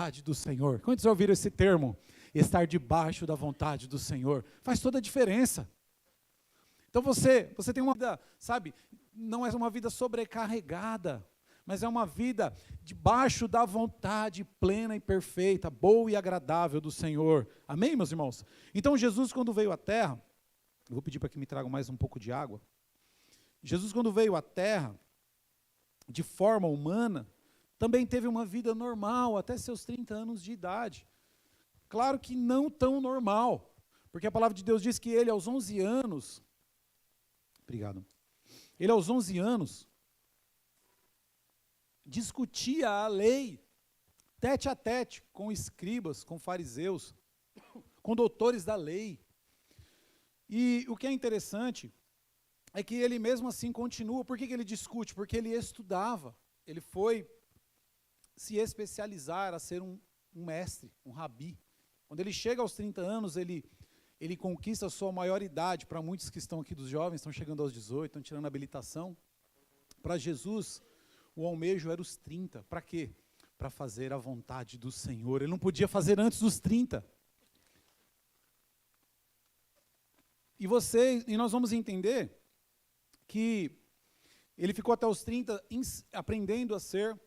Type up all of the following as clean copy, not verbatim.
vontade do Senhor. Quantos já ouviram esse termo? Estar debaixo da vontade do Senhor. Faz toda a diferença. Então você tem uma vida, sabe, não é uma vida sobrecarregada, mas é uma vida debaixo da vontade plena e perfeita, boa e agradável do Senhor. Amém, meus irmãos? Então Jesus, quando veio à terra, eu vou pedir para que me tragam mais um pouco de água. Jesus, quando veio à terra, de forma humana, também teve uma vida normal, até seus 30 anos de idade. Claro que não tão normal, porque a palavra de Deus diz que ele aos 11 anos, ele aos 11 anos, discutia a lei, tete a tete, com escribas, com fariseus, com doutores da lei. E o que é interessante é que ele mesmo assim continua. Por que ele discute? Porque ele estudava, ele foi se especializar a ser um mestre, um rabi. Quando ele chega aos 30 anos, ele conquista a sua maioridade. Para muitos que estão aqui dos jovens, estão chegando aos 18, estão tirando a habilitação. Para Jesus, o almejo era os 30. Para quê? Para fazer a vontade do Senhor. Ele não podia fazer antes dos 30. E nós vamos entender que ele ficou até os 30 aprendendo a ser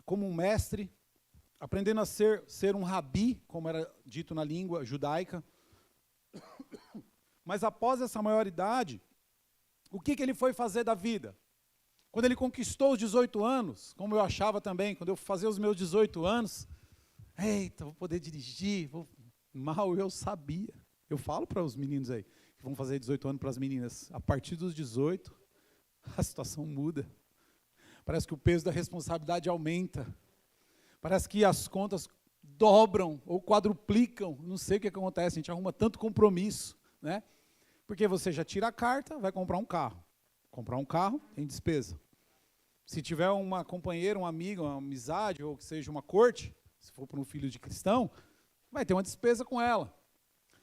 como um mestre, aprendendo a ser um rabi, como era dito na língua judaica. Mas após essa maioridade, o que ele foi fazer da vida? Quando ele conquistou os 18 anos, como eu achava também, quando eu fazia os meus 18 anos, eita, vou poder dirigir, mal eu sabia. Eu falo para os meninos aí, que vão fazer 18 anos, para as meninas, a partir dos 18, a situação muda. Parece que o peso da responsabilidade aumenta. Parece que as contas dobram ou quadruplicam. Não sei o que acontece, a gente arruma tanto compromisso, né? Porque você já tira a carta, vai comprar um carro. Comprar um carro tem despesa. Se tiver uma companheira, um amigo, uma amizade, ou que seja uma corte, se for para um filho de cristão, vai ter uma despesa com ela.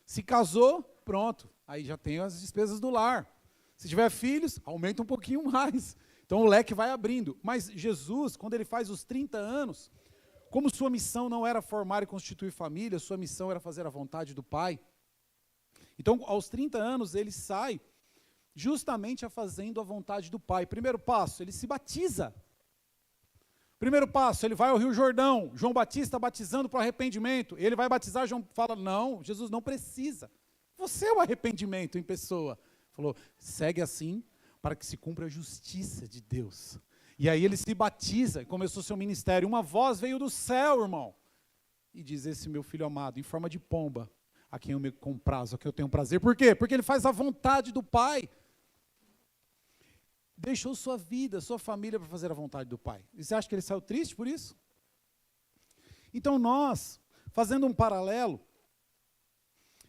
Se casou, pronto, aí já tem as despesas do lar. Se tiver filhos, aumenta um pouquinho mais. Então o leque vai abrindo. Mas Jesus, quando ele faz os 30 anos, como sua missão não era formar e constituir família, sua missão era fazer a vontade do Pai. Então, aos 30 anos, ele sai justamente fazendo a vontade do Pai. Primeiro passo, ele se batiza. Primeiro passo, ele vai ao Rio Jordão, João Batista batizando para o arrependimento. Ele vai batizar, João fala, não, Jesus não precisa. Você é o arrependimento em pessoa. Falou, segue assim para que se cumpra a justiça de Deus. E aí ele se batiza e começou seu ministério. Uma voz veio do céu, irmão, e diz, esse meu filho amado, em forma de pomba, a quem eu me comprazo, a quem eu tenho prazer. Por quê? Porque ele faz a vontade do Pai. Deixou sua vida, sua família para fazer a vontade do Pai. E você acha que ele saiu triste por isso? Então nós, fazendo um paralelo,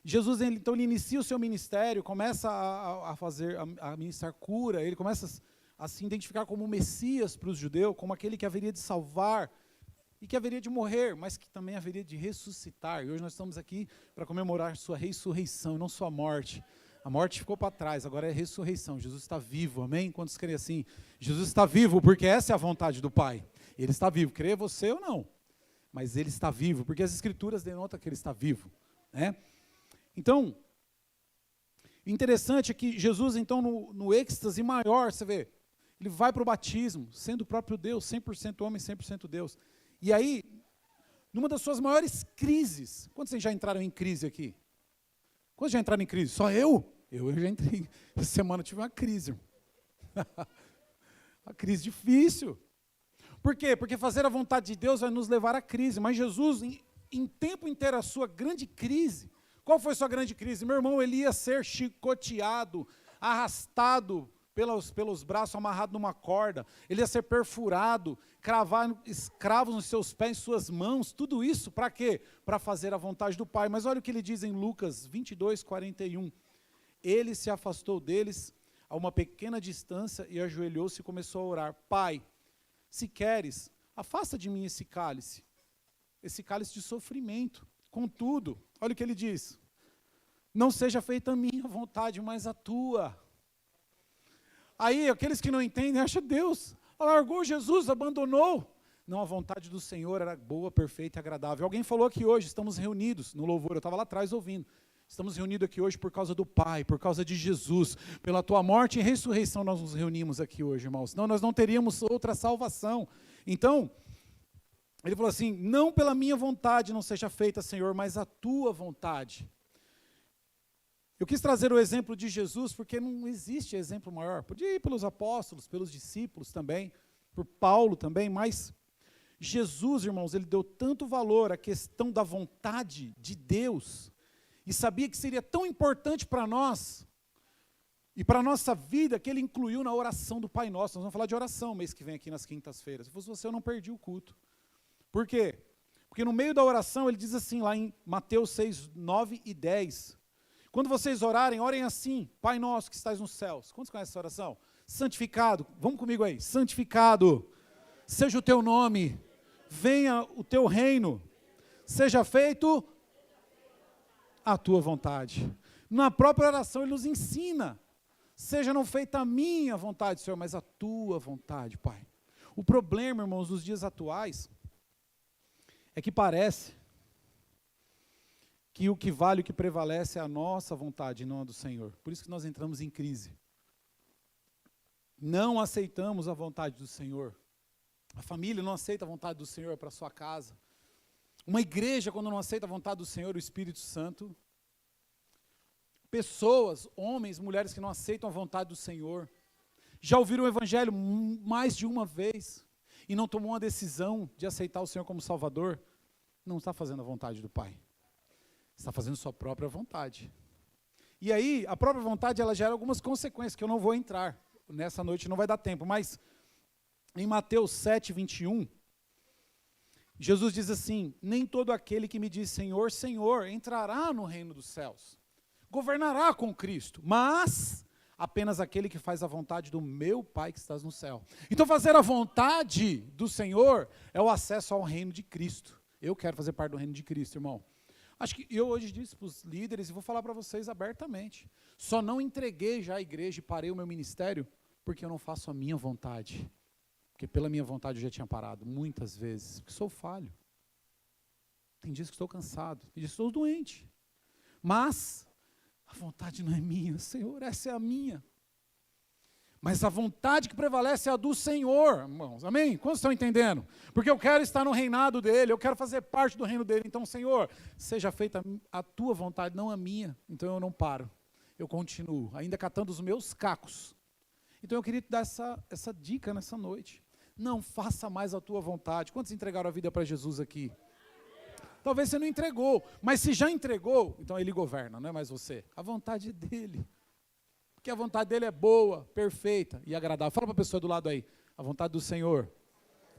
Jesus então ele inicia o seu ministério, começa a ministrar cura, ele começa a se identificar como o Messias para os judeus, como aquele que haveria de salvar e que haveria de morrer, mas que também haveria de ressuscitar. E hoje nós estamos aqui para comemorar sua ressurreição, não sua morte. A morte ficou para trás, agora é a ressurreição. Jesus está vivo, amém? Quantos creem assim? Jesus está vivo porque essa é a vontade do Pai. Ele está vivo, crê você ou não, mas ele está vivo, porque as Escrituras denotam que ele está vivo, né? Então, interessante é que Jesus, então, no êxtase maior, você vê, ele vai para o batismo, sendo o próprio Deus, 100% homem, 100% Deus. E aí, numa das suas maiores crises, quantos já entraram em crise aqui? Quantos já entraram em crise? Só eu? Eu já entrei. Essa semana eu tive uma crise. Uma crise difícil. Por quê? Porque fazer a vontade de Deus vai nos levar à crise. Mas Jesus, em tempo inteiro, a sua grande crise. Qual foi a sua grande crise? Meu irmão, ele ia ser chicoteado, arrastado pelos braços, amarrado numa corda. Ele ia ser perfurado, cravar escravos nos seus pés, em suas mãos. Tudo isso para quê? Para fazer a vontade do Pai. Mas olha o que ele diz em Lucas 22, 41. Ele se afastou deles a uma pequena distância e ajoelhou-se e começou a orar. Pai, se queres, afasta de mim esse cálice de sofrimento. Contudo, olha o que ele diz. Não seja feita a minha vontade, mas a tua. Aí, aqueles que não entendem, acham Deus largou Jesus, abandonou. Não, a vontade do Senhor era boa, perfeita e agradável. Alguém falou aqui hoje, estamos reunidos no louvor, eu estava lá atrás ouvindo. Estamos reunidos aqui hoje por causa do Pai, por causa de Jesus. Pela tua morte e ressurreição nós nos reunimos aqui hoje, irmãos. Senão nós não teríamos outra salvação. Então, ele falou assim, não pela minha vontade não seja feita, Senhor, mas a tua vontade. Eu quis trazer o exemplo de Jesus, porque não existe exemplo maior. Podia ir pelos apóstolos, pelos discípulos também, por Paulo também, mas Jesus, irmãos, ele deu tanto valor à questão da vontade de Deus, e sabia que seria tão importante para nós, e para a nossa vida, que ele incluiu na oração do Pai Nosso. Nós vamos falar de oração mês que vem aqui nas quintas-feiras. Se fosse você, eu não perdi o culto. Por quê? Porque no meio da oração, ele diz assim, lá em Mateus 6, 9 e 10, quando vocês orarem, orem assim, Pai Nosso que estás nos céus. Quantos conhecem essa oração? Santificado, vamos comigo aí, santificado, seja o teu nome, venha o teu reino, seja feito a tua vontade. Na própria oração ele nos ensina, seja não feita a minha vontade, Senhor, mas a tua vontade, Pai. O problema, irmãos, dos dias atuais, é que parece que o que vale, o que prevalece é a nossa vontade e não a do Senhor. Por isso que nós entramos em crise. Não aceitamos a vontade do Senhor. A família não aceita a vontade do Senhor para a sua casa. Uma igreja, quando não aceita a vontade do Senhor, o Espírito Santo. Pessoas, homens, mulheres que não aceitam a vontade do Senhor. Já ouviram o Evangelho mais de uma vez e não tomou uma decisão de aceitar o Senhor como Salvador, não está fazendo a vontade do Pai. Está fazendo sua própria vontade. E aí, a própria vontade, ela gera algumas consequências, que eu não vou entrar. Nessa noite não vai dar tempo, mas em Mateus 7, 21, Jesus diz assim, nem todo aquele que me diz Senhor, Senhor, entrará no reino dos céus, governará com Cristo, mas apenas aquele que faz a vontade do meu Pai que estás no céu. Então fazer a vontade do Senhor é o acesso ao reino de Cristo. Eu quero fazer parte do reino de Cristo, irmão. Acho que eu hoje disse para os líderes, e vou falar para vocês abertamente, só não entreguei já a igreja e parei o meu ministério, porque eu não faço a minha vontade. Porque pela minha vontade eu já tinha parado, muitas vezes, porque sou falho. Tem dias que estou cansado, tem dias que estou doente. Mas a vontade não é minha, Senhor, essa é a minha. Mas a vontade que prevalece é a do Senhor, irmãos, amém? Quantos estão entendendo? Porque eu quero estar no reinado dele, eu quero fazer parte do reino dele. Então, Senhor, seja feita a tua vontade, não a minha. Então eu não paro, eu continuo, ainda catando os meus cacos. Então eu queria te dar essa dica nessa noite. Não faça mais a tua vontade. Quantos entregaram a vida para Jesus aqui? Talvez você não entregou, mas se já entregou, então ele governa, não é mais você. A vontade dele. Porque a vontade dele é boa, perfeita e agradável. Fala para a pessoa do lado aí, a vontade do Senhor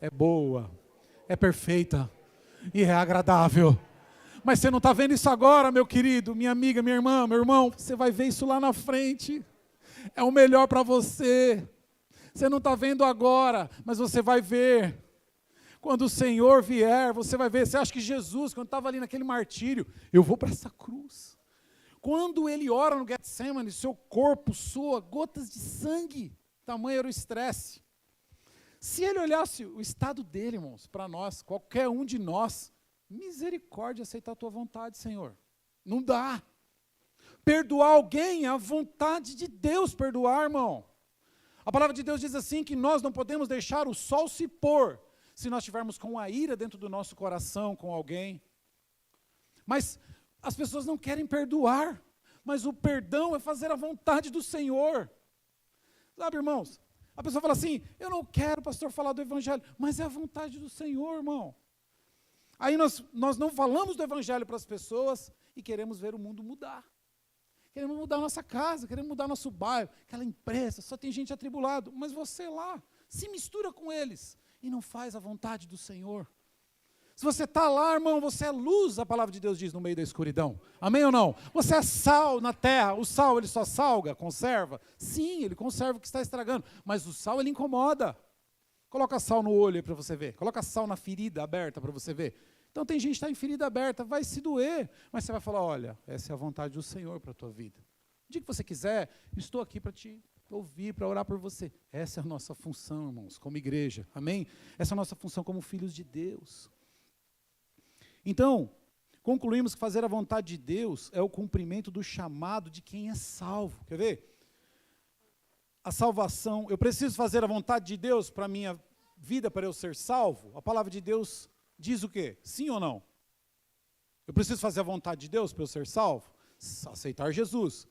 é boa, é perfeita e é agradável. Mas você não está vendo isso agora, meu querido, minha amiga, minha irmã, meu irmão, você vai ver isso lá na frente. É o melhor para você. Você não está vendo agora, mas você vai ver. Quando o Senhor vier, você vai ver. Você acha que Jesus, quando estava ali naquele martírio, eu vou para essa cruz. Quando ele ora no Getsemane, seu corpo soa gotas de sangue, tamanho era o estresse. Se ele olhasse o estado dele, irmãos, para nós, qualquer um de nós, misericórdia, aceitar a tua vontade, Senhor. Não dá. Perdoar alguém é a vontade de Deus perdoar, irmão. A palavra de Deus diz assim, que nós não podemos deixar o sol se pôr, se nós estivermos com a ira dentro do nosso coração com alguém. Mas as pessoas não querem perdoar, mas o perdão é fazer a vontade do Senhor. Sabe, irmãos? A pessoa fala assim, eu não quero, pastor, falar do Evangelho, mas é a vontade do Senhor, irmão. Aí nós não falamos do Evangelho para as pessoas e queremos ver o mundo mudar. Queremos mudar a nossa casa, queremos mudar nosso bairro, aquela empresa, só tem gente atribulado, mas você lá, se mistura com eles e não faz a vontade do Senhor. Se você está lá, irmão, você é luz, a palavra de Deus diz, no meio da escuridão. Amém ou não? Você é sal na terra. O sal, ele só salga, conserva? Sim, ele conserva o que está estragando. Mas o sal, ele incomoda. Coloca sal no olho aí para você ver. Coloca sal na ferida aberta para você ver. Então tem gente que está em ferida aberta, vai se doer. Mas você vai falar, olha, essa é a vontade do Senhor para a tua vida. O dia que você quiser, estou aqui para te ouvir, para orar por você. Essa é a nossa função, irmãos, como igreja, amém? Essa é a nossa função como filhos de Deus. Então, concluímos que fazer a vontade de Deus é o cumprimento do chamado de quem é salvo. Quer ver? A salvação, eu preciso fazer a vontade de Deus para a minha vida, para eu ser salvo? A palavra de Deus diz o quê? Sim ou não? Eu preciso fazer a vontade de Deus para eu ser salvo? Aceitar Jesus.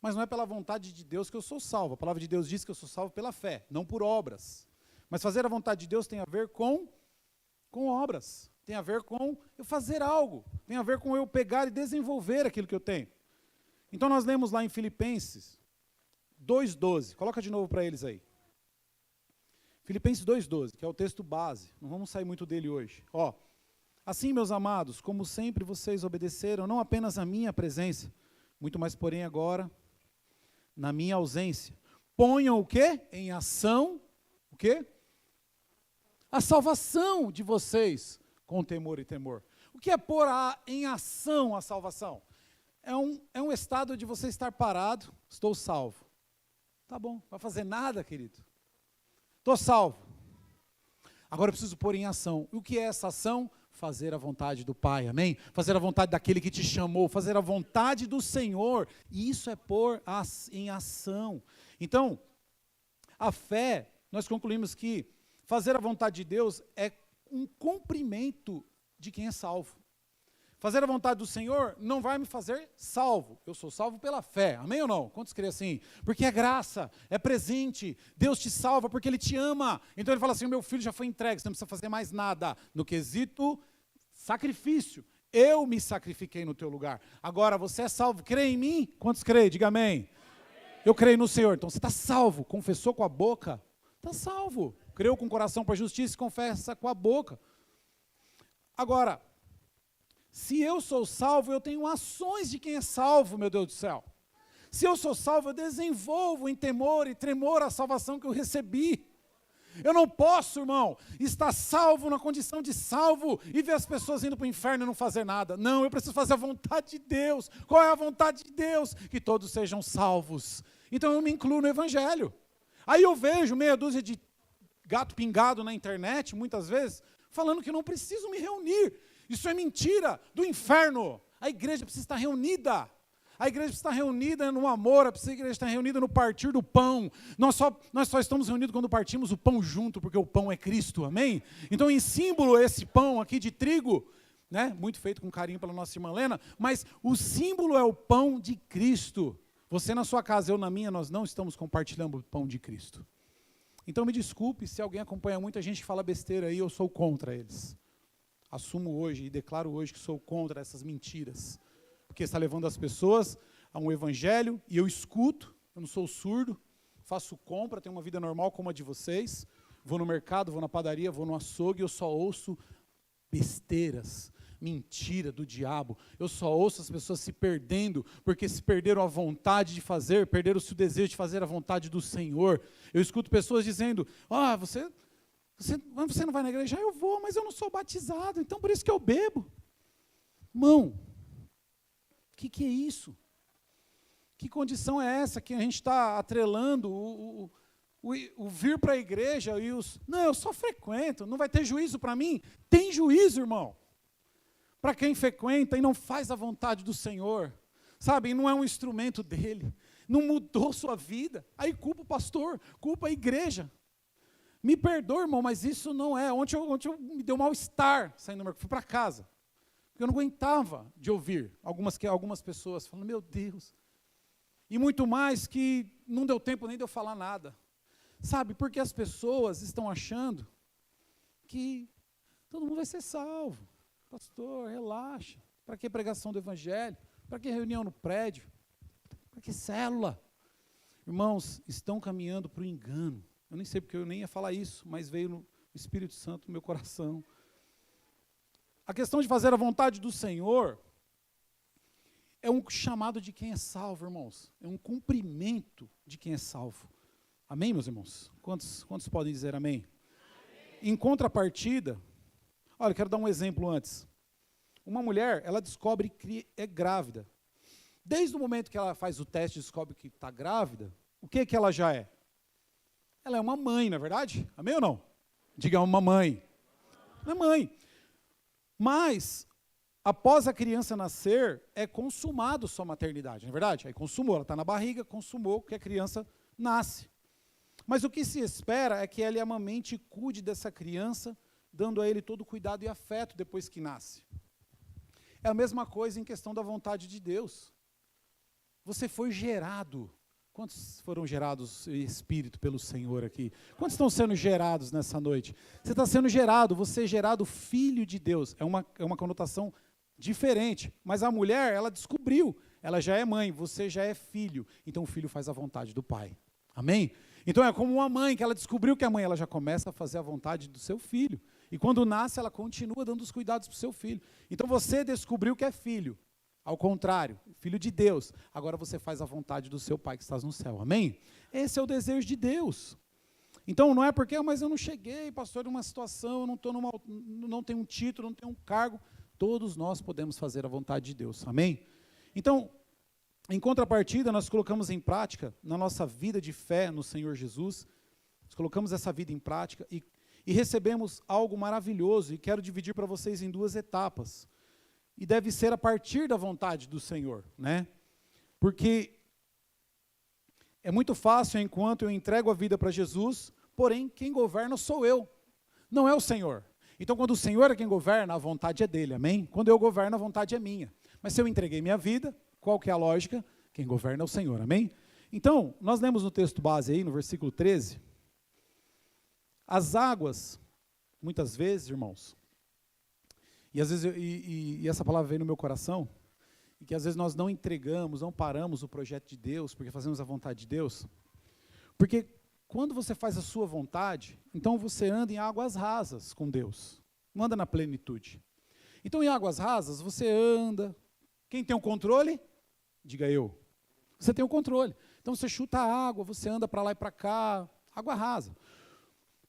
Mas não é pela vontade de Deus que eu sou salvo. A palavra de Deus diz que eu sou salvo pela fé, não por obras. Mas fazer a vontade de Deus tem a ver com obras. Tem a ver com eu fazer algo. Tem a ver com eu pegar e desenvolver aquilo que eu tenho. Então nós lemos lá em Filipenses 2,12. Coloca de novo para eles aí. Filipenses 2,12, que é o texto base. Não vamos sair muito dele hoje. Ó, assim, meus amados, como sempre vocês obedeceram, não apenas a minha presença, muito mais, porém, agora, na minha ausência. Ponham o quê? Em ação, o quê? A salvação de vocês, com temor e temor. O que é pôr em ação a salvação? É um estado de você estar parado, estou salvo. Tá bom, não vai fazer nada, querido. Estou salvo. Agora eu preciso pôr em ação. E o que é essa ação? Fazer a vontade do Pai, amém? Fazer a vontade daquele que te chamou, fazer a vontade do Senhor. E isso é pôr em ação. Então, a fé, nós concluímos que fazer a vontade de Deus é um cumprimento de quem é salvo. Fazer a vontade do Senhor não vai me fazer salvo. Eu sou salvo pela fé. Amém ou não? Quantos creem assim? Porque é graça, é presente. Deus te salva porque Ele te ama. Então Ele fala assim, o meu filho já foi entregue, você não precisa fazer mais nada. No quesito sacrifício. Eu me sacrifiquei no teu lugar. Agora você é salvo. Crê em mim? Quantos creem? Diga amém. Eu creio no Senhor. Então você está salvo. Confessou com a boca? Está salvo. Creu com o coração para a justiça e confessa com a boca. Agora, se eu sou salvo, eu tenho ações de quem é salvo, meu Deus do céu. Se eu sou salvo, eu desenvolvo em temor e tremor a salvação que eu recebi. Eu não posso, irmão, estar salvo na condição de salvo e ver as pessoas indo para o inferno e não fazer nada. Não, eu preciso fazer a vontade de Deus. Qual é a vontade de Deus? Que todos sejam salvos. Então eu me incluo no Evangelho. Aí eu vejo meia dúzia de gato pingado na internet, muitas vezes, falando que não preciso me reunir. Isso é mentira do inferno. A igreja precisa estar reunida. A igreja precisa estar reunida no amor, a igreja está reunida no partir do pão. Nós só estamos reunidos quando partimos o pão junto, porque o pão é Cristo, amém? Então, em símbolo, esse pão aqui de trigo, né, muito feito com carinho pela nossa irmã Lena, mas o símbolo é o pão de Cristo. Você na sua casa, eu na minha, nós não estamos compartilhando o pão de Cristo. Então, me desculpe se alguém acompanha muita gente que fala besteira aí, eu sou contra eles. Assumo hoje e declaro hoje que sou contra essas mentiras, porque está levando as pessoas a um evangelho, e eu escuto, eu não sou surdo, faço compra, tenho uma vida normal como a de vocês, vou no mercado, vou na padaria, vou no açougue, eu só ouço besteiras, mentira do diabo, eu só ouço as pessoas se perdendo, porque se perderam a vontade de fazer, perderam-se o desejo de fazer a vontade do Senhor. Eu escuto pessoas dizendo, você não vai na igreja? Eu vou, mas eu não sou batizado, então por isso que eu bebo. Irmão, o que é isso? Que condição é essa que a gente está atrelando o vir para a igreja e não, eu só frequento, não vai ter juízo para mim? Tem juízo, irmão. Para quem frequenta e não faz a vontade do Senhor, sabe, não é um instrumento dele, não mudou sua vida, aí culpa o pastor, culpa a igreja. Me perdoa, irmão, mas isso não é. Ontem eu me deu mal-estar saindo do mercado, fui para casa. Porque eu não aguentava de ouvir algumas pessoas falando, meu Deus. E muito mais que não deu tempo nem de eu falar nada. Sabe, porque as pessoas estão achando que todo mundo vai ser salvo. Pastor, relaxa. Para que pregação do evangelho? Para que reunião no prédio? Para que célula? Irmãos, estão caminhando para o engano. Eu nem sei porque eu nem ia falar isso, mas veio no Espírito Santo no meu coração. A questão de fazer a vontade do Senhor é um chamado de quem é salvo, irmãos. É um cumprimento de quem é salvo. Amém, meus irmãos? Quantos podem dizer amém? Em contrapartida, olha, eu quero dar um exemplo antes. Uma mulher, ela descobre que é grávida. Desde o momento que ela faz o teste e descobre que está grávida, o que ela já é? Ela é uma mãe, não é verdade? Amém ou não? Diga uma mãe. Ela é mãe. Mas, após a criança nascer, é consumado sua maternidade, não é verdade? Aí consumou, ela está na barriga, consumou que a criança nasce. Mas o que se espera é que ela amamente e cuide dessa criança, dando a ele todo o cuidado e afeto depois que nasce. É a mesma coisa em questão da vontade de Deus. Você foi gerado. Quantos foram gerados em espírito pelo Senhor aqui? Quantos estão sendo gerados nessa noite? Você está sendo gerado, você é gerado filho de Deus. É uma conotação diferente. Mas a mulher, ela descobriu. Ela já é mãe, você já é filho. Então o filho faz a vontade do pai. Amém? Então é como uma mãe, que ela descobriu que é mãe, ela já começa a fazer a vontade do seu filho. E quando nasce, ela continua dando os cuidados para o seu filho. Então você descobriu que é filho. Ao contrário, filho de Deus. Agora você faz a vontade do seu pai que estás no céu. Amém? Esse é o desejo de Deus. Então não é porque, mas eu não cheguei, pastor, numa situação, eu não tenho um título, não tenho um cargo. Todos nós podemos fazer a vontade de Deus. Amém? Então, em contrapartida, nós colocamos em prática, na nossa vida de fé no Senhor Jesus, nós colocamos essa vida em prática e recebemos algo maravilhoso, e quero dividir para vocês em 2 etapas. E deve ser a partir da vontade do Senhor, né? Porque é muito fácil enquanto eu entrego a vida para Jesus, porém quem governa sou eu, não é o Senhor. Então quando o Senhor é quem governa, a vontade é dele, amém? Quando eu governo, a vontade é minha. Mas se eu entreguei minha vida, qual que é a lógica? Quem governa é o Senhor, amém? Então, nós lemos no texto base aí, no versículo 13, as águas, muitas vezes, irmãos, e às vezes e essa palavra veio no meu coração, e que às vezes nós não entregamos, não paramos o projeto de Deus, porque fazemos a vontade de Deus, porque quando você faz a sua vontade, então você anda em águas rasas com Deus, não anda na plenitude. Então em águas rasas você anda, quem tem o controle? Diga eu. Você tem o controle. Então você chuta a água, você anda para lá e para cá, água rasa.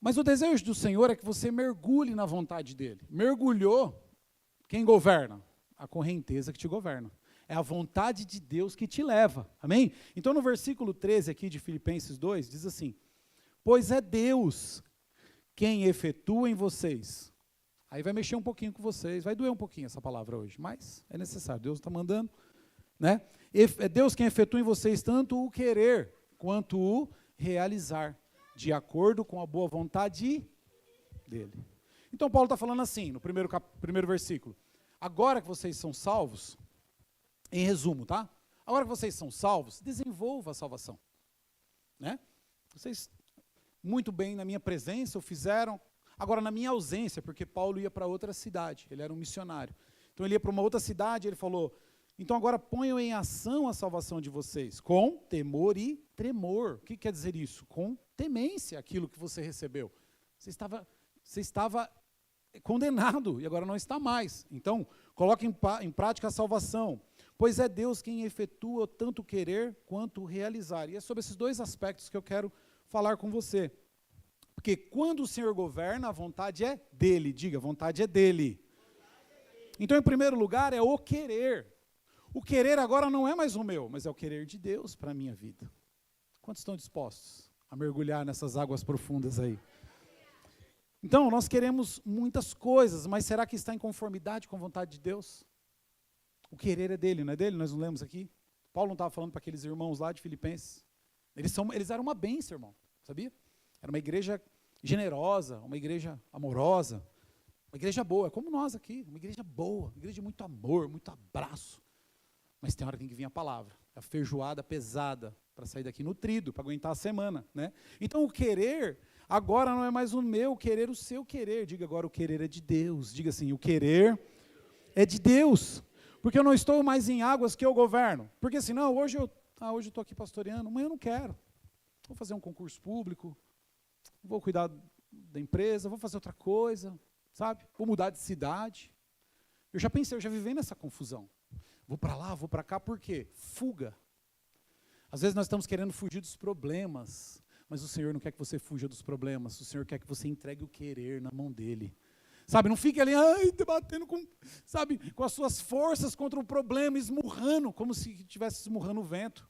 Mas o desejo do Senhor é que você mergulhe na vontade dele. Mergulhou, quem governa? A correnteza que te governa. É a vontade de Deus que te leva. Amém? Então no versículo 13 aqui de Filipenses 2, diz assim: pois é Deus quem efetua em vocês. Aí vai mexer um pouquinho com vocês, vai doer um pouquinho essa palavra hoje, mas é necessário, Deus está mandando, né? É Deus quem efetua em vocês tanto o querer quanto o realizar, de acordo com a boa vontade dele. Então Paulo está falando assim, no primeiro versículo: agora que vocês são salvos, em resumo, tá? Agora que vocês são salvos, desenvolva a salvação, né? Vocês, muito bem, na minha presença, o fizeram. Agora, na minha ausência, porque Paulo ia para outra cidade, ele era um missionário. Então ele ia para uma outra cidade, ele falou: então agora ponham em ação a salvação de vocês, com temor e tremor. O que quer dizer isso? Com temência, aquilo que você recebeu. Você estava condenado e agora não está mais. Então, coloque em prática a salvação, pois é Deus quem efetua tanto querer quanto realizar. E é sobre esses 2 aspectos que eu quero falar com você. Porque quando o Senhor governa, a vontade é dele. Diga, a vontade é dele. Então, em primeiro lugar, é o querer. O querer agora não é mais o meu, mas é o querer de Deus para a minha vida. Quantos estão dispostos a mergulhar nessas águas profundas aí? Então, nós queremos muitas coisas, mas será que está em conformidade com a vontade de Deus? O querer é dele, não é dele? Nós não lemos aqui? Paulo não estava falando para aqueles irmãos lá de Filipenses. Eles eram uma bênção, irmão, sabia? Era uma igreja generosa, uma igreja amorosa, uma igreja boa, como nós aqui, uma igreja boa, uma igreja de muito amor, muito abraço. Mas tem hora que tem que vir a palavra, a feijoada pesada, para sair daqui nutrido, para aguentar a semana, né? Então o querer agora não é mais o meu querer, o seu querer. Diga agora, o querer é de Deus. Diga assim, o querer é de Deus. Porque eu não estou mais em águas que eu governo. Porque senão, hoje eu estou aqui pastoreando, amanhã eu não quero. Vou fazer um concurso público, vou cuidar da empresa, vou fazer outra coisa, sabe? Vou mudar de cidade. Eu já pensei, eu já vivi nessa confusão. Vou para lá, vou para cá, por quê? Fuga. Às vezes nós estamos querendo fugir dos problemas, mas o Senhor não quer que você fuja dos problemas, o Senhor quer que você entregue o querer na mão dele. Sabe, não fique ali, debatendo com as suas forças contra o problema, esmurrando, como se estivesse esmurrando o vento.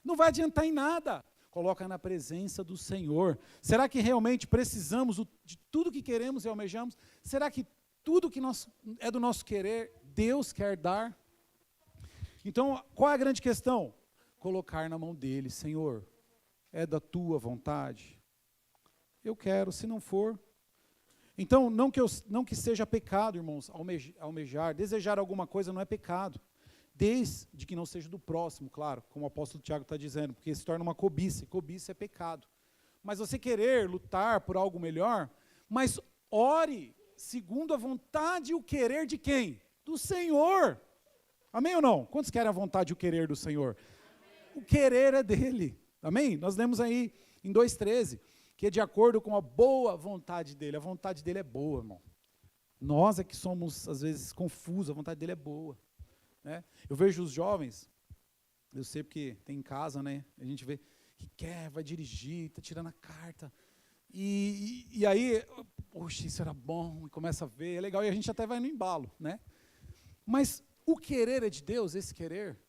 Não vai adiantar em nada. coloca na presença do Senhor. Será que realmente precisamos de tudo que queremos e almejamos? Será que tudo que é do nosso querer, Deus quer dar? Então, qual é a grande questão? Colocar na mão dele, Senhor, é da tua vontade? Eu quero, se não for. Então, não que seja pecado, irmãos, almejar, desejar alguma coisa não é pecado. Desde que não seja do próximo, claro, como o apóstolo Tiago está dizendo, porque se torna uma cobiça, e cobiça é pecado. Mas você querer lutar por algo melhor, mas ore segundo a vontade e o querer de quem? Do Senhor. Amém ou não? Quantos querem a vontade e o querer do Senhor? Amém. O querer é dele. Amém? Nós lemos aí em 2,13, que é de acordo com a boa vontade dele. A vontade dele é boa, irmão. Nós é que somos, às vezes, confusos, a vontade dele é boa. Né? Eu vejo os jovens, eu sei porque tem em casa, né? A gente vê que quer, vai dirigir, está tirando a carta. E aí, poxa, isso era bom, e começa a ver, é legal, e a gente até vai no embalo, né? Mas o querer é de Deus, esse querer?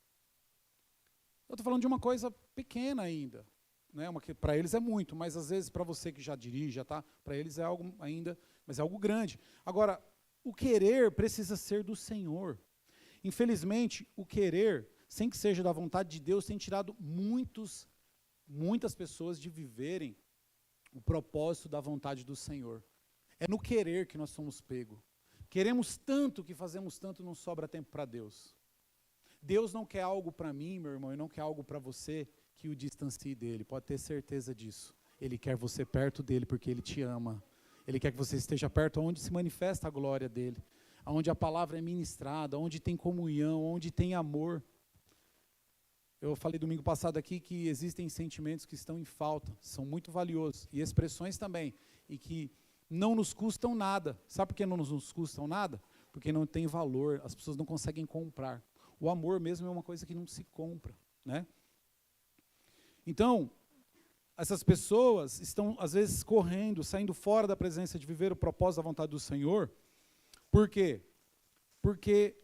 Eu estou falando de uma coisa pequena ainda, né? Para eles é muito, mas às vezes para você que já dirige, já tá, para eles é algo ainda, mas é algo grande. Agora, o querer precisa ser do Senhor. Infelizmente, o querer, sem que seja da vontade de Deus, tem tirado muitas pessoas de viverem o propósito da vontade do Senhor. É no querer que nós somos pegos. Queremos tanto que fazemos tanto, não sobra tempo para Deus. Deus não quer algo para mim, meu irmão, e não quer algo para você que o distancie dele. Pode ter certeza disso. Ele quer você perto dele porque ele te ama. Ele quer que você esteja perto onde se manifesta a glória dele. Onde a palavra é ministrada, onde tem comunhão, onde tem amor. Eu falei domingo passado aqui que existem sentimentos que estão em falta, são muito valiosos, e expressões também, e que não nos custam nada. Sabe por que não nos custam nada? Porque não tem valor, as pessoas não conseguem comprar. O amor mesmo é uma coisa que não se compra, né? Então, essas pessoas estão, às vezes, correndo, saindo fora da presença de viver o propósito da vontade do Senhor. Por quê? Porque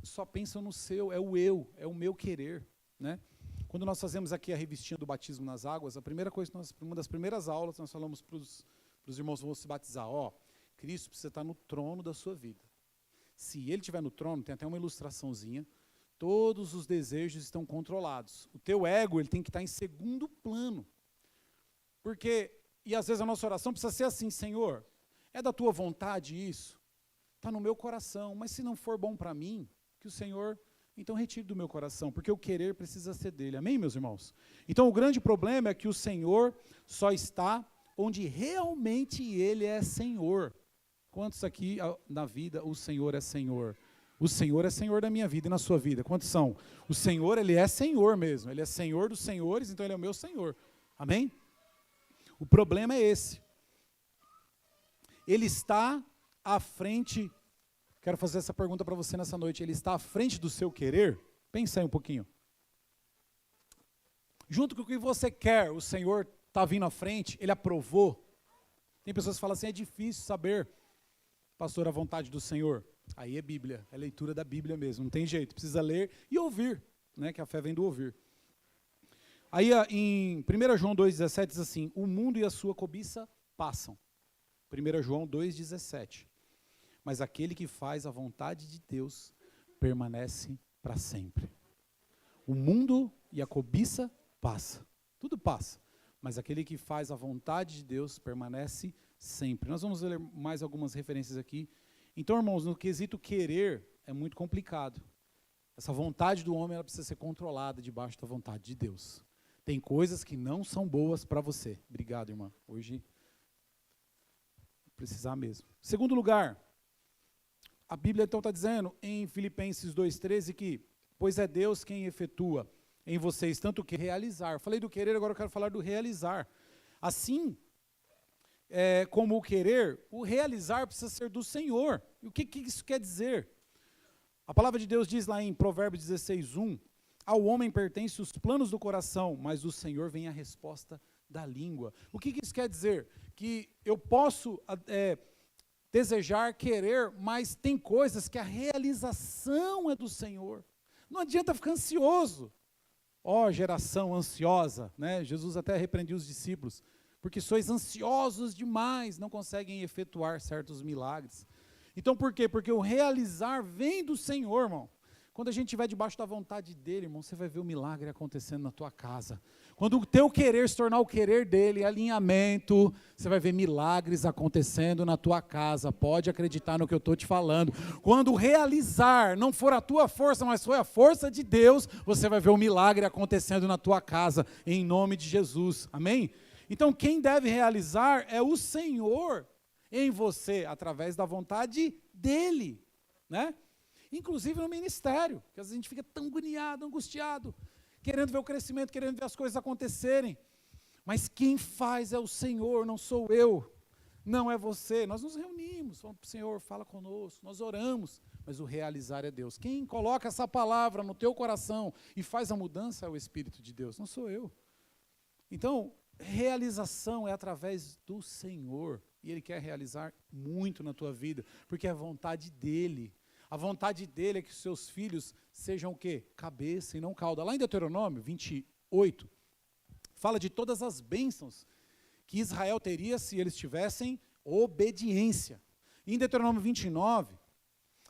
só pensam no seu, é o eu, é o meu querer, né? Quando nós fazemos aqui a revistinha do batismo nas águas, a primeira coisa, uma das primeiras aulas, nós falamos para os irmãos que vão se batizar, Cristo precisa estar no trono da sua vida. Se ele estiver no trono, tem até uma ilustraçãozinha, todos os desejos estão controlados. O teu ego, ele tem que estar em segundo plano. Porque, e às vezes a nossa oração precisa ser assim, Senhor, é da tua vontade isso? Está no meu coração, mas se não for bom para mim, que o Senhor, então retire do meu coração, porque o querer precisa ser dele. Amém, meus irmãos? Então o grande problema é que o Senhor só está onde realmente ele é Senhor. Quantos aqui na vida o Senhor é Senhor? O Senhor é Senhor da minha vida e na sua vida. Quantos são? O Senhor, ele é Senhor mesmo. Ele é Senhor dos senhores, então ele é o meu Senhor. Amém? O problema é esse. Ele está à frente, quero fazer essa pergunta para você nessa noite, ele está à frente do seu querer? Pensa aí um pouquinho. Junto com o que você quer, o Senhor está vindo à frente, ele aprovou. Tem pessoas que falam assim, é difícil saber, pastor, a vontade do Senhor. Aí é Bíblia, é leitura da Bíblia mesmo, não tem jeito, precisa ler e ouvir, né, que a fé vem do ouvir. Aí em 1 João 2,17 diz assim, o mundo e a sua cobiça passam. 1 João 2,17. Mas aquele que faz a vontade de Deus permanece para sempre. O mundo e a cobiça passa. Tudo passa. Mas aquele que faz a vontade de Deus permanece sempre. Nós vamos ler mais algumas referências aqui. Então, irmãos, no quesito querer, é muito complicado. Essa vontade do homem ela precisa ser controlada debaixo da vontade de Deus. Tem coisas que não são boas para você. Obrigado, irmã. Hoje, precisar mesmo. Segundo lugar, a Bíblia então está dizendo em Filipenses 2,13 que, pois é Deus quem efetua em vocês tanto o que realizar. Falei do querer, agora eu quero falar do realizar. Assim, como o querer, o realizar precisa ser do Senhor. E o que isso quer dizer? A palavra de Deus diz lá em Provérbios 16:1, ao homem pertencem os planos do coração, mas do Senhor vem a resposta da língua. O que isso quer dizer? Que eu posso desejar, querer, mas tem coisas que a realização é do Senhor. Não adianta ficar ansioso. Ó geração ansiosa, né? Jesus até repreendeu os discípulos, porque sois ansiosos demais, não conseguem efetuar certos milagres. Então por quê? Porque o realizar vem do Senhor, irmão. Quando a gente estiver debaixo da vontade dele, irmão, você vai ver o milagre acontecendo na tua casa. Quando o teu querer se tornar o querer dele, alinhamento, você vai ver milagres acontecendo na tua casa. Pode acreditar no que eu estou te falando. Quando o realizar não for a tua força, mas foi a força de Deus, você vai ver o milagre acontecendo na tua casa, em nome de Jesus. Amém? Então quem deve realizar é o Senhor em você, através da vontade dele, né? Inclusive no ministério, que às vezes a gente fica tão agoniado, angustiado, querendo ver o crescimento, querendo ver as coisas acontecerem, mas quem faz é o Senhor, não sou eu, não é você. Nós nos reunimos, falamos para o Senhor, fala conosco, nós oramos, mas o realizar é Deus. Quem coloca essa palavra no teu coração e faz a mudança é o Espírito de Deus, não sou eu. Então, realização é através do Senhor, e Ele quer realizar muito na tua vida, porque é a vontade dEle. A vontade dele é que os seus filhos sejam o quê? Cabeça e não cauda. Lá em Deuteronômio 28, fala de todas as bênçãos que Israel teria se eles tivessem obediência. E em Deuteronômio 29,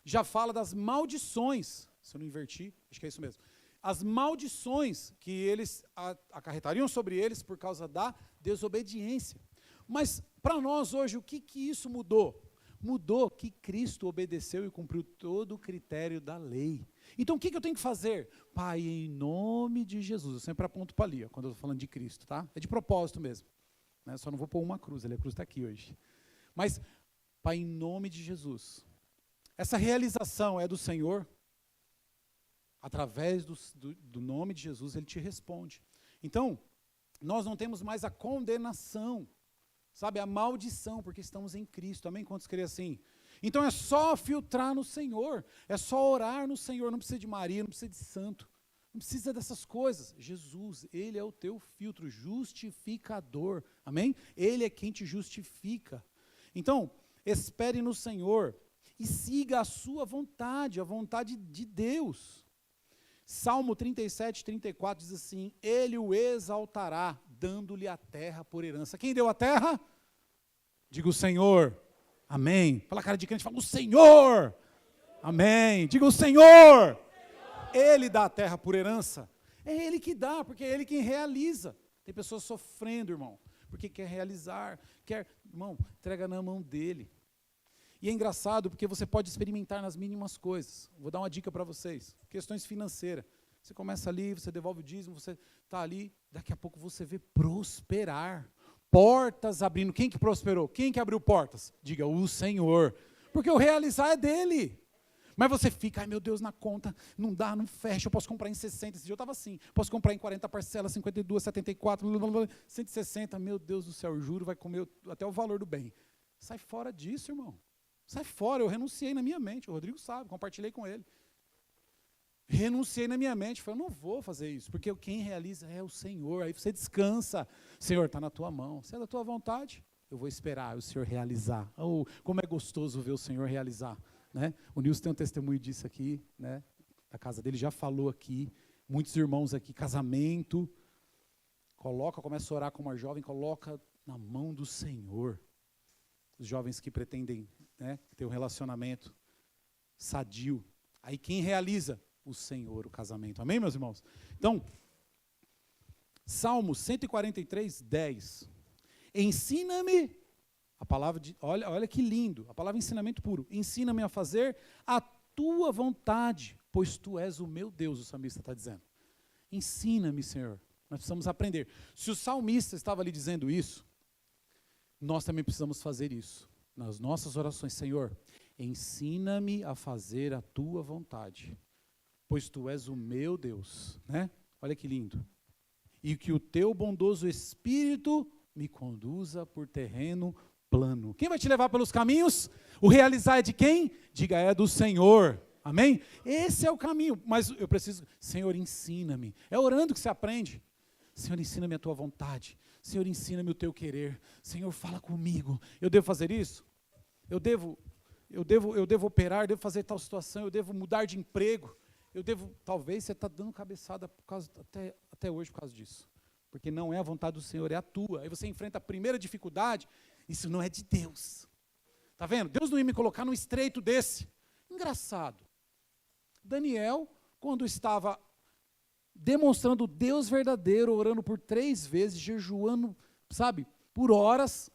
já fala das maldições, se eu não inverti, acho que é isso mesmo. As maldições que eles acarretariam sobre eles por causa da desobediência. Mas para nós hoje, o que isso mudou? Mudou que Cristo obedeceu e cumpriu todo o critério da lei. Então o que eu tenho que fazer? Pai, em nome de Jesus, eu sempre aponto para ali, ó, quando eu estou falando de Cristo, tá? É de propósito mesmo, né? Só não vou pôr uma cruz, a cruz está aqui hoje. Mas, Pai, em nome de Jesus, essa realização é do Senhor, através do nome de Jesus, Ele te responde. Então, nós não temos mais a condenação, sabe, a maldição, porque estamos em Cristo. Amém? Quantos creem assim? Então é só filtrar no Senhor, é só orar no Senhor, não precisa de Maria, não precisa de santo, não precisa dessas coisas. Jesus, Ele é o teu filtro justificador, amém? Ele é quem te justifica. Então, espere no Senhor e siga a sua vontade, a vontade de Deus. Salmo 37, 34 diz assim, Ele o exaltará, dando-lhe a terra por herança. Quem deu a terra? Diga o Senhor. Amém. Fala a cara de crente, fala o Senhor. Amém. Diga o Senhor. Ele dá a terra por herança. É Ele que dá, porque é Ele quem realiza. Tem pessoas sofrendo, irmão, porque quer realizar, irmão, entrega na mão dEle. E é engraçado porque você pode experimentar nas mínimas coisas. Vou dar uma dica para vocês. Questões financeiras. Você começa ali, você devolve o dízimo, você está ali, daqui a pouco você vê prosperar. Portas abrindo. Quem que prosperou? Quem que abriu portas? Diga, o Senhor. Porque o realizar é dele. Mas você fica, ai meu Deus, na conta, não dá, não fecha, eu posso comprar em 60, esse dia eu estava assim, posso comprar em 40 parcelas, 52, 74, 160, meu Deus do céu, o juro vai comer até o valor do bem. Sai fora disso, irmão. Sai fora, eu renunciei na minha mente, o Rodrigo sabe, compartilhei com ele. Renunciei na minha mente, falei, eu não vou fazer isso, porque quem realiza é o Senhor, aí você descansa, Senhor, está na tua mão, se é da tua vontade, eu vou esperar o Senhor realizar. Oh, como é gostoso ver o Senhor realizar, né? O Nilson tem um testemunho disso aqui, né? A casa dele já falou aqui, muitos irmãos aqui, casamento, começa a orar com uma jovem, coloca na mão do Senhor, os jovens que pretendem, né, ter um relacionamento sadio, aí quem realiza? O Senhor, o casamento. Amém, meus irmãos? Então, Salmo 143, 10. Ensina-me, a palavra de, olha que lindo, a palavra ensinamento puro. Ensina-me a fazer a tua vontade, pois tu és o meu Deus, o salmista está dizendo. Ensina-me, Senhor. Nós precisamos aprender. Se o salmista estava ali dizendo isso, nós também precisamos fazer isso. Nas nossas orações, Senhor, ensina-me a fazer a tua vontade, pois tu és o meu Deus, né? Olha que lindo. E que o teu bondoso Espírito me conduza por terreno plano. Quem vai te levar pelos caminhos? O realizar é de quem? Diga, é do Senhor. Amém? Esse é o caminho. Mas eu preciso, Senhor, ensina-me. É orando que você aprende. Senhor, ensina-me a tua vontade. Senhor, ensina-me o teu querer. Senhor, fala comigo. Eu devo fazer isso? Eu devo operar, devo fazer tal situação, eu devo mudar de emprego. Talvez você está dando cabeçada por causa até hoje por causa disso. Porque não é a vontade do Senhor, é a tua. Aí você enfrenta a primeira dificuldade, isso não é de Deus. Está vendo? Deus não ia me colocar num estreito desse. Engraçado. Daniel, quando estava demonstrando o Deus verdadeiro, orando por 3 vezes, jejuando, sabe, por horas,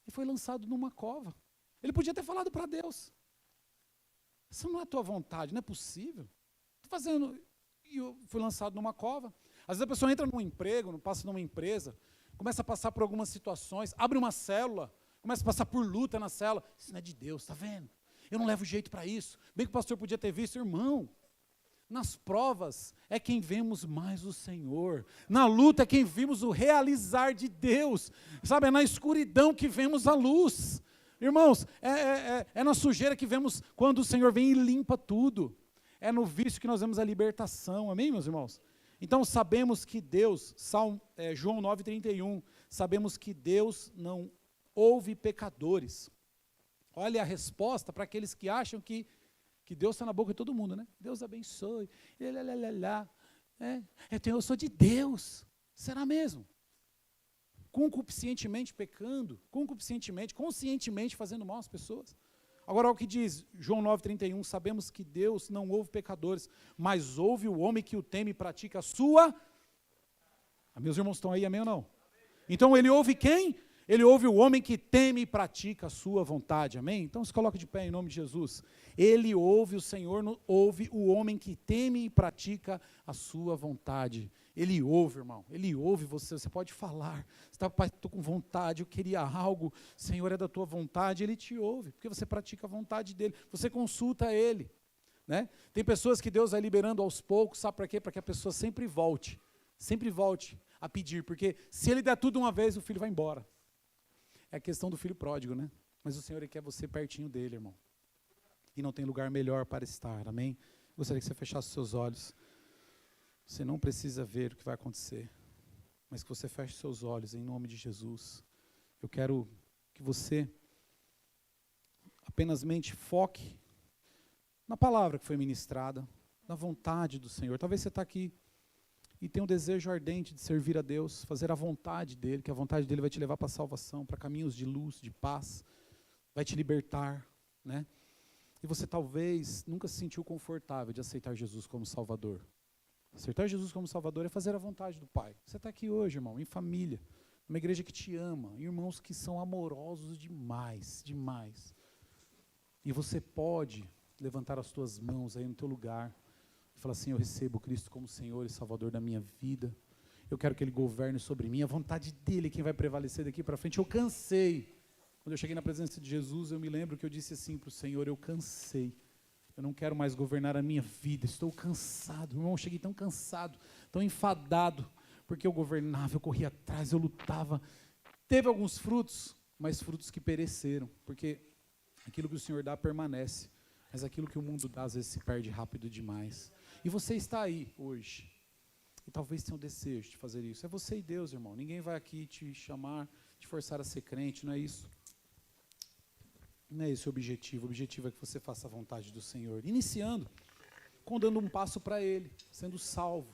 ele foi lançado numa cova. Ele podia ter falado para Deus: isso não é a tua vontade, não é possível. Estou fazendo. E eu fui lançado numa cova. Às vezes a pessoa entra num emprego, passa numa empresa, começa a passar por algumas situações, abre uma célula, começa a passar por luta na célula. Isso não é de Deus, está vendo? Eu não levo jeito para isso. Bem que o pastor podia ter visto, irmão. Nas provas é quem vemos mais o Senhor. Na luta é quem vimos o realizar de Deus. Sabe, é na escuridão que vemos a luz. Irmãos, é na sujeira que vemos quando o Senhor vem e limpa tudo. É no vício que nós vemos a libertação. Amém, meus irmãos? Então sabemos que Deus, João 9,31, sabemos que Deus não ouve pecadores. Olha a resposta para aqueles que acham que Deus está na boca de todo mundo, né? Deus abençoe. Eu sou de Deus. Será mesmo? Concupiscentemente pecando, conscientemente fazendo mal às pessoas. Agora, olha o que diz João 9,31, sabemos que Deus não ouve pecadores, mas ouve o homem que o teme e pratica a sua... Meus irmãos estão aí, amém ou não? Então ele ouve quem? Ele ouve o homem que teme e pratica a sua vontade, amém? Então se coloca de pé em nome de Jesus. Ele ouve, o Senhor ouve o homem que teme e pratica a sua vontade. Ele ouve, irmão, ele ouve você pode falar. Você está, pai, estou com vontade, eu queria algo, Senhor, é da tua vontade, ele te ouve, porque você pratica a vontade dele, você consulta ele, né? Tem pessoas que Deus vai liberando aos poucos, sabe para quê? Para que a pessoa sempre volte a pedir, porque se ele der tudo uma vez, o filho vai embora. É a questão do filho pródigo, né? Mas o Senhor, ele quer você pertinho dele, irmão. E não tem lugar melhor para estar, amém? Gostaria que você fechasse os seus olhos. Você não precisa ver o que vai acontecer, mas que você feche seus olhos em nome de Jesus. Eu quero que você apenas foque na palavra que foi ministrada, na vontade do Senhor. Talvez você está aqui e tem um desejo ardente de servir a Deus, fazer a vontade dEle, que a vontade dEle vai te levar para a salvação, para caminhos de luz, de paz, vai te libertar, né? E você talvez nunca se sentiu confortável de aceitar Jesus como Salvador. Aceitar Jesus como Salvador é fazer a vontade do Pai. Você está aqui hoje, irmão, em família, uma igreja que te ama, irmãos que são amorosos demais, demais. E você pode levantar as tuas mãos aí no teu lugar, fala assim: eu recebo Cristo como Senhor e Salvador da minha vida, eu quero que Ele governe sobre mim, a vontade dEle é quem vai prevalecer daqui para frente. Eu cansei. Quando eu cheguei na presença de Jesus, eu me lembro que eu disse assim para o Senhor: eu cansei, eu não quero mais governar a minha vida, estou cansado. Irmão, eu cheguei tão cansado, tão enfadado, porque eu governava, eu corria atrás, eu lutava. Teve alguns frutos, mas frutos que pereceram, porque aquilo que o Senhor dá permanece, mas aquilo que o mundo dá às vezes se perde rápido demais. E você está aí hoje, e talvez tenha um desejo de fazer isso. É você e Deus, irmão. Ninguém vai aqui te chamar, te forçar a ser crente, não é isso. Não é esse o objetivo. O objetivo é que você faça a vontade do Senhor. Iniciando, dando um passo para Ele, sendo salvo,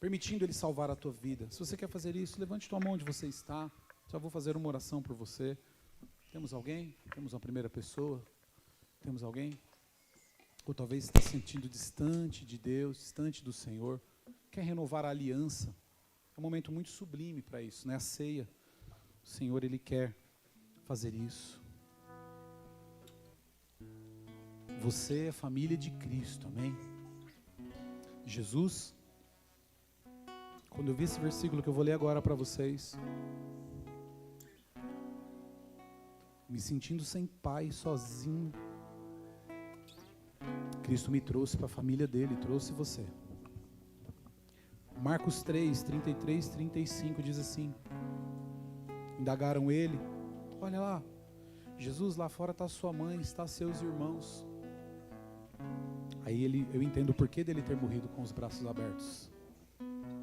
permitindo Ele salvar a tua vida. Se você quer fazer isso, levante tua mão onde você está. Já vou fazer uma oração por você. Temos alguém? Temos uma primeira pessoa? Temos alguém? Ou talvez está se sentindo distante de Deus, distante do Senhor, quer renovar a aliança. É um momento muito sublime para isso, né? A ceia. O Senhor, Ele quer fazer isso. Você é família de Cristo, amém? Jesus, quando eu vi esse versículo que eu vou ler agora para vocês, me sentindo sem pai, sozinho, Cristo me trouxe para a família dele, trouxe você. Marcos 3, 33, 35 diz assim: indagaram ele, olha lá, Jesus, lá fora está sua mãe, está seus irmãos. Aí eu entendo o porquê dele ter morrido com os braços abertos,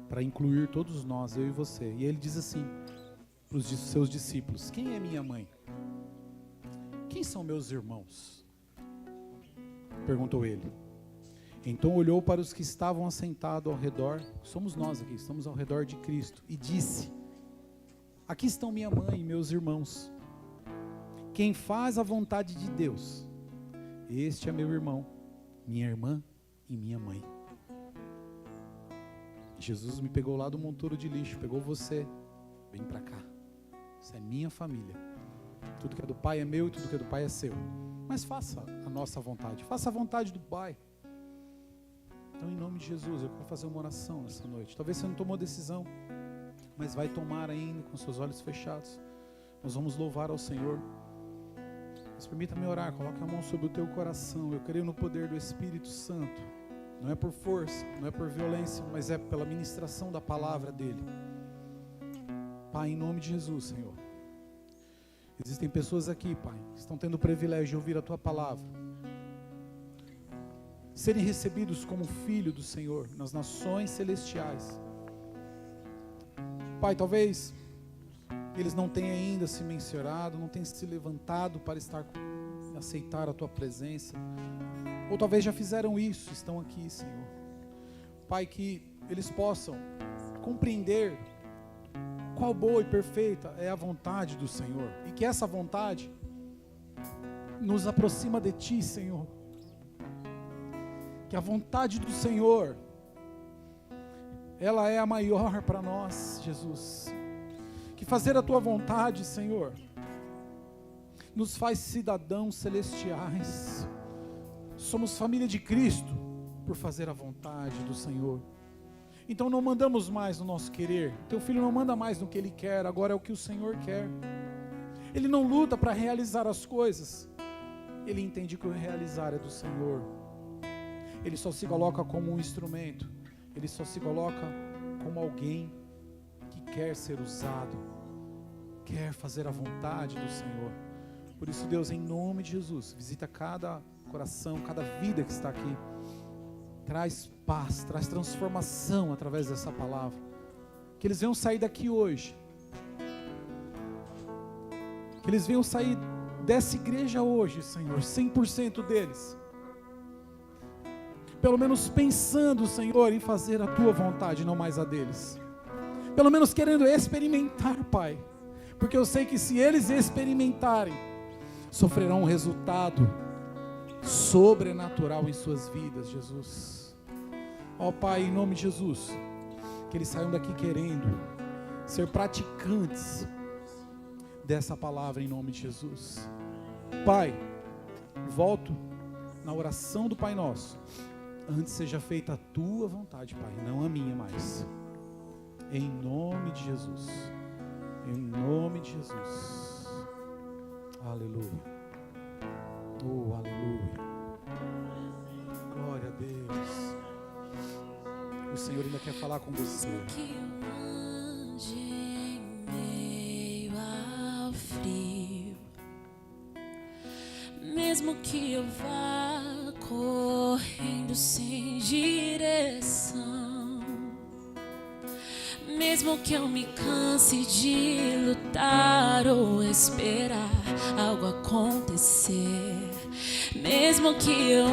para incluir todos nós, eu e você. E ele diz assim para os seus discípulos: quem é minha mãe? Quem são meus irmãos? Perguntou ele. Então olhou para os que estavam assentados ao redor, somos nós aqui, estamos ao redor de Cristo, e disse: aqui estão minha mãe e meus irmãos. Quem faz a vontade de Deus, este é meu irmão, minha irmã e minha mãe. Jesus me pegou lá do monturo de lixo, pegou você, vem para cá. Isso é minha família. Tudo que é do Pai é meu e tudo que é do Pai é seu. Mas faça a nossa vontade, faça a vontade do Pai. Então, em nome de Jesus, eu quero fazer uma oração nessa noite. Talvez você não tomou decisão, mas vai tomar ainda com seus olhos fechados. Nós vamos louvar ao Senhor. Mas permita-me orar, coloque a mão sobre o teu coração. Eu creio no poder do Espírito Santo. Não é por força, não é por violência, mas é pela ministração da palavra dEle. Pai, em nome de Jesus, Senhor. Existem pessoas aqui, Pai, que estão tendo o privilégio de ouvir a Tua palavra. Serem recebidos como filho do Senhor nas nações celestiais. Pai, talvez eles não tenham ainda se mencionado, não tenham se levantado para aceitar a Tua presença. Ou talvez já fizeram isso, estão aqui, Senhor. Pai, que eles possam compreender qual boa e perfeita é a vontade do Senhor. E que essa vontade nos aproxima de Ti, Senhor. Que a vontade do Senhor, ela é a maior para nós, Jesus. Que fazer a Tua vontade, Senhor, nos faz cidadãos celestiais. Somos família de Cristo por fazer a vontade do Senhor. Então não mandamos mais no nosso querer. Teu filho não manda mais no que ele quer, agora é o que o Senhor quer. Ele não luta para realizar as coisas. Ele entende que o realizar é do Senhor. Ele só se coloca como um instrumento. Ele só se coloca como alguém que quer ser usado, quer fazer a vontade do Senhor. Por isso, Deus, em nome de Jesus, visita cada coração, cada vida que está aqui. Traz paz, traz transformação através dessa palavra. Que eles venham sair daqui hoje. Que eles venham sair dessa igreja hoje, Senhor, 100% deles. Pelo menos pensando, Senhor, em fazer a Tua vontade, não mais a deles. Pelo menos querendo experimentar, Pai. Porque eu sei que se eles experimentarem, sofrerão um resultado sobrenatural em suas vidas, Jesus. Ó Pai, em nome de Jesus, que eles saiam daqui querendo ser praticantes dessa palavra em nome de Jesus. Pai, volto na oração do Pai Nosso. Antes seja feita a Tua vontade, Pai, não a minha mais. Em nome de Jesus. Em nome de Jesus. Aleluia. Oh, aleluia. Glória a Deus. O Senhor ainda quer falar com você. Mesmo que eu ande em meio ao frio, mesmo que eu vá correndo sem direção, mesmo que eu me canse de lutar ou esperar algo acontecer, mesmo que eu